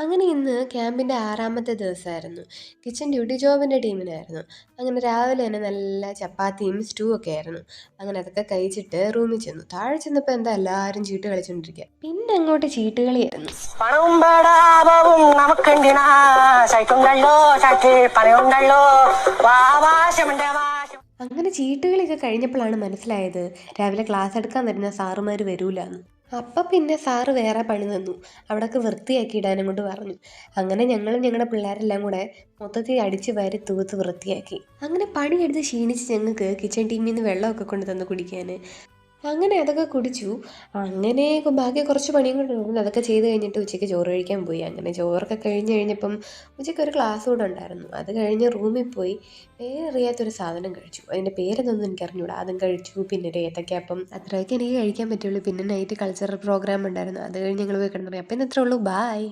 അങ്ങനെ ഇന്ന് ക്യാമ്പിൻ്റെ 6-മത്തെ ദിവസമായിരുന്നു. കിച്ചൺ ഡ്യൂട്ടി ജോബിൻ്റെ ടീമിനായിരുന്നു. അങ്ങനെ രാവിലെ തന്നെ നല്ല ചപ്പാത്തിയും സ്റ്റൂ ഒക്കെ ആയിരുന്നു. അങ്ങനെ അതൊക്കെ കഴിച്ചിട്ട് റൂമിൽ ചെന്നു. താഴെ ചെന്നപ്പോൾ എന്താ എല്ലാവരും ചീട്ട് കളിച്ചുകൊണ്ടിരിക്കുക. പിന്നെ അങ്ങോട്ട് ചീട്ട് കളിയായിരുന്നു. പണവും ബടാബവും നമുക്കെന്തിനാ, സൈക്കുണ്ടല്ലോ ചാറ്റ് പണയുണ്ടല്ലോ വാവാശമുണ്ട് വാശം. അങ്ങനെ ചീട്ടുകളിയൊക്കെ കഴിഞ്ഞപ്പോഴാണ് മനസ്സിലായത് രാവിലെ ക്ലാസ് എടുക്കാൻ വരുന്ന സാറുമാർ വരൂലെന്ന്. അപ്പം പിന്നെ സാറ് വേറെ പണി തന്നു. അവിടെയൊക്കെ വൃത്തിയാക്കി ഇടാനും കൊണ്ട് പറഞ്ഞു. അങ്ങനെ ഞങ്ങളും ഞങ്ങളുടെ പിള്ളേരെല്ലാം കൂടെ മൊത്തത്തിൽ അടിച്ച് വാരി തൂത്ത് വൃത്തിയാക്കി. അങ്ങനെ പണിയെടുത്ത് ക്ഷീണിച്ച് ഞങ്ങൾക്ക് കിച്ചൺ ടീമിൽ നിന്ന് വെള്ളമൊക്കെ കൊണ്ട് തന്ന് കുടിക്കാൻ. അങ്ങനെ അതൊക്കെ കുടിച്ചു. അങ്ങനെ ബാക്കി കുറച്ച് പണിയും കൂടെ ഉണ്ടായിരുന്നു. അതൊക്കെ ചെയ്ത് കഴിഞ്ഞിട്ട് ഉച്ചയ്ക്ക് ചോറ് കഴിക്കാൻ പോയി. അങ്ങനെ ചോറൊക്കെ കഴിഞ്ഞപ്പം ഉച്ചയ്ക്ക് ഒരു ക്ലാസ് കൂടെ ഉണ്ടായിരുന്നു. അത് കഴിഞ്ഞ് റൂമിൽ പോയി പേരറിയാത്തൊരു സാധനം കഴിച്ചു. അതിൻ്റെ പേരെന്തൊന്നും എനിക്ക് അറിഞ്ഞൂടാ. അതും കഴിച്ചു. പിന്നെ ഒരു ഏത്തയ്ക്കാപ്പം, അത്രയൊക്കെ എനിക്ക് കഴിക്കാൻ പറ്റുള്ളൂ. പിന്നെ നൈറ്റ് കൾച്ചറൽ പ്രോഗ്രാം ഉണ്ടായിരുന്നു. അത് കഴിഞ്ഞ് ഞങ്ങൾ പോയി കിടന്നുറങ്ങി. അപ്പം ഇന്ന് ഇത്രേ ഉള്ളൂ. ബായ്.